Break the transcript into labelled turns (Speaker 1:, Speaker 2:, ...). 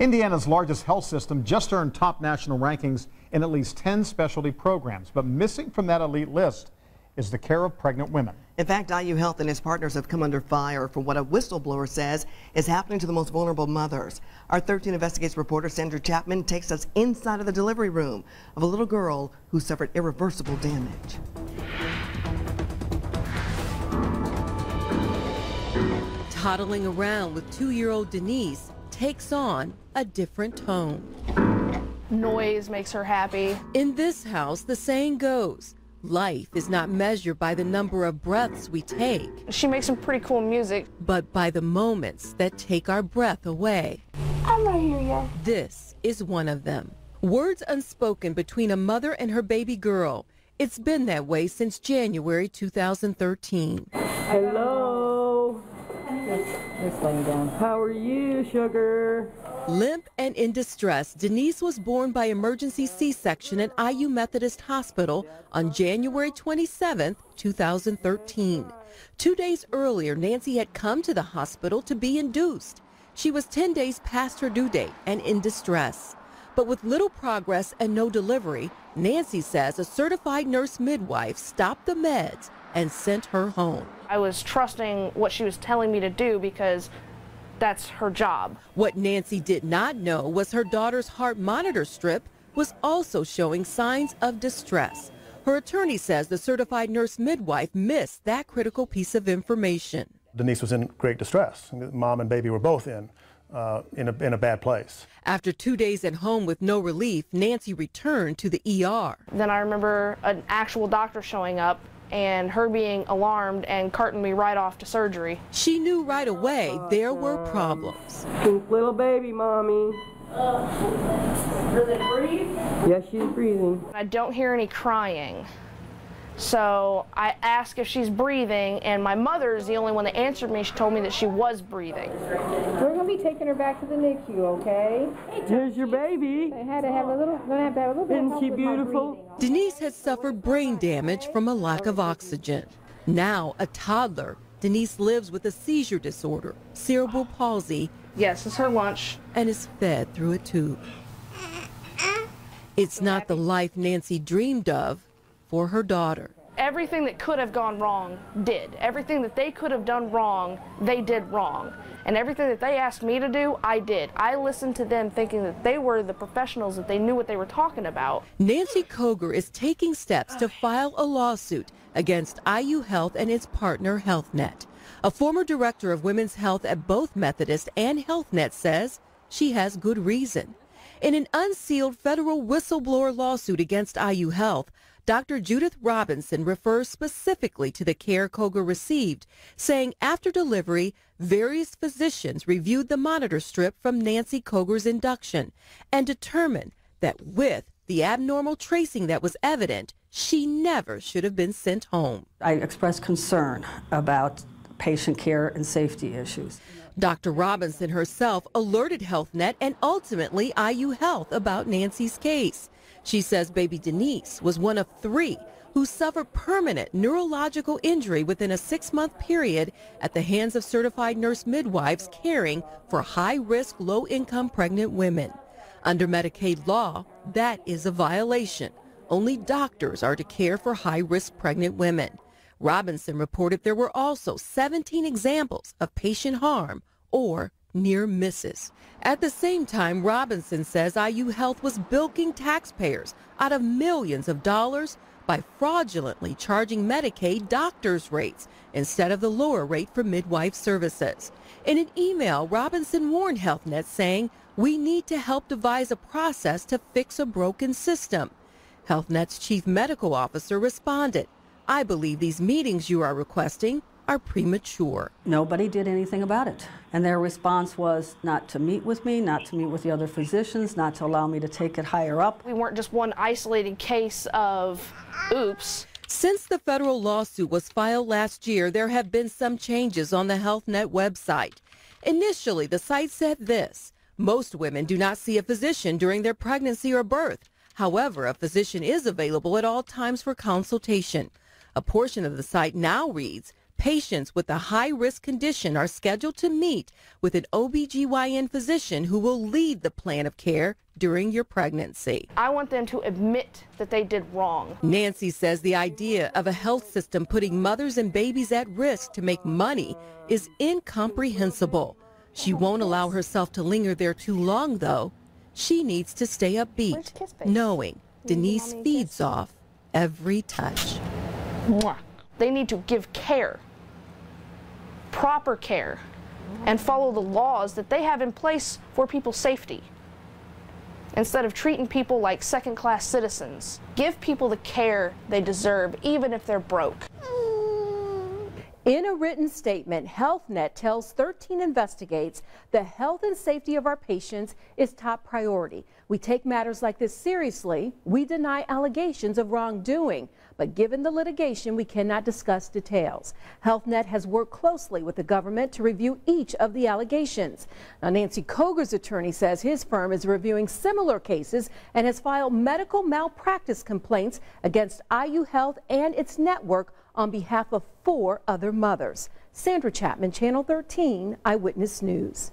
Speaker 1: Indiana's largest health system just earned top national rankings in at least 10 specialty programs, but missing from that elite list is the care of pregnant women.
Speaker 2: In fact, IU Health and its partners have come under fire for what a whistleblower says is happening to the most vulnerable mothers. Our 13 Investigates reporter Sandra Chapman takes us inside of the delivery room of a little girl who suffered irreversible damage.
Speaker 3: Toddling around with 2-year-old Denise takes on a different tone.
Speaker 4: Noise makes her happy.
Speaker 3: In this house, the saying goes, life is not measured by the number of breaths we take.
Speaker 4: She makes some pretty cool music.
Speaker 3: But by the moments that take our breath away.
Speaker 4: I'm right here, yeah.
Speaker 3: This is one of them. Words unspoken between a mother and her baby girl. It's been that way since January 2013.
Speaker 5: Hello. Just laying down. How are you, sugar?
Speaker 3: Limp and in distress, Denise was born by emergency C-section at IU Methodist Hospital on January 27, 2013. 2 days earlier, Nancy had come to the hospital to be induced. She was 10 days past her due date and in distress. But with little progress and no delivery, Nancy says a certified nurse midwife stopped the meds and sent her home.
Speaker 4: I was trusting what she was telling me to do because that's her job.
Speaker 3: What Nancy did not know was her daughter's heart monitor strip was also showing signs of distress. Her attorney says the certified nurse midwife missed that critical piece of information.
Speaker 6: Denise was in great distress. Mom and baby were both in a bad place.
Speaker 3: After 2 days at home with no relief, Nancy returned to the ER.
Speaker 4: Then I remember an actual doctor showing up and her being alarmed and carting me right off to surgery.
Speaker 3: She knew right away there were problems.
Speaker 5: Pink little baby, mommy.
Speaker 4: Does it breathe?
Speaker 5: Yes, she's breathing.
Speaker 4: I don't hear any crying. So I asked if she's breathing, and my mother is the only one that answered me. She told me that she was breathing.
Speaker 7: We're going to be taking her back to the NICU, okay?
Speaker 5: Here's your baby.
Speaker 7: I had to have a little, bit of help
Speaker 5: Isn't she
Speaker 7: with my
Speaker 5: beautiful?
Speaker 7: breathing.
Speaker 3: Denise had suffered brain damage from a lack of oxygen. Now a toddler, Denise lives with a seizure disorder, cerebral palsy.
Speaker 4: Yes, it's her lunch.
Speaker 3: And is fed through a tube. It's not the life Nancy dreamed of for her daughter.
Speaker 4: Everything that could have gone wrong did. Everything that they could have done wrong, they did wrong. And everything that they asked me to do, I did. I listened to them thinking that they were the professionals, that they knew what they were talking about.
Speaker 3: Nancy Koger is taking steps to file a lawsuit against IU Health and its partner HealthNet. A former director of women's health at both Methodist and HealthNet says she has good reason. In an unsealed federal whistleblower lawsuit against IU Health, Dr. Judith Robinson refers specifically to the care Koger received, saying after delivery, various physicians reviewed the monitor strip from Nancy Koger's induction and determined that with the abnormal tracing that was evident, she never should have been sent home.
Speaker 8: I expressed concern about patient care and safety issues.
Speaker 3: Dr. Robinson herself alerted HealthNet and ultimately IU Health about Nancy's case. She says baby Denise was one of 3 who suffered permanent neurological injury within a 6-month period at the hands of certified nurse midwives caring for high-risk, low-income pregnant women. Under Medicaid law, that is a violation. Only doctors are to care for high-risk pregnant women. Robinson reported there were also 17 examples of patient harm or near misses. At the same time, Robinson says IU Health was bilking taxpayers out of millions of dollars by fraudulently charging Medicaid doctors' rates instead of the lower rate for midwife services. In an email, Robinson warned HealthNet saying, "We need to help devise a process to fix a broken system." HealthNet's chief medical officer responded, "I believe these meetings you are requesting are premature."
Speaker 8: Nobody did anything about it. And their response was not to meet with me, not to meet with the other physicians, not to allow me to take it higher up.
Speaker 4: We weren't just one isolated case of oops.
Speaker 3: Since the federal lawsuit was filed last year, there have been some changes on the HealthNet website. Initially, the site said this: most women do not see a physician during their pregnancy or birth. However, a physician is available at all times for consultation. A portion of the site now reads, Patients with a high-risk condition are scheduled to meet with an OBGYN physician who will lead the plan of care during your pregnancy.
Speaker 4: I want them to admit that they did wrong.
Speaker 3: Nancy says the idea of a health system putting mothers and babies at risk to make money is incomprehensible. She won't allow herself to linger there too long, though. She needs to stay upbeat, knowing Denise feeds off every touch.
Speaker 4: They need to give care, proper care, and follow the laws that they have in place for people's safety. Instead of treating people like second-class citizens, give people the care they deserve, even if they're broke.
Speaker 9: In a written statement, HealthNet tells 13 Investigates the health and safety of our patients is top priority. We take matters like this seriously. We deny allegations of wrongdoing, but given the litigation, we cannot discuss details. HealthNet has worked closely with the government to review each of the allegations. Now, Nancy Koger's attorney says his firm is reviewing similar cases and has filed medical malpractice complaints against IU Health and its network on behalf of 4 other mothers. Sandra Chapman, Channel 13 Eyewitness News.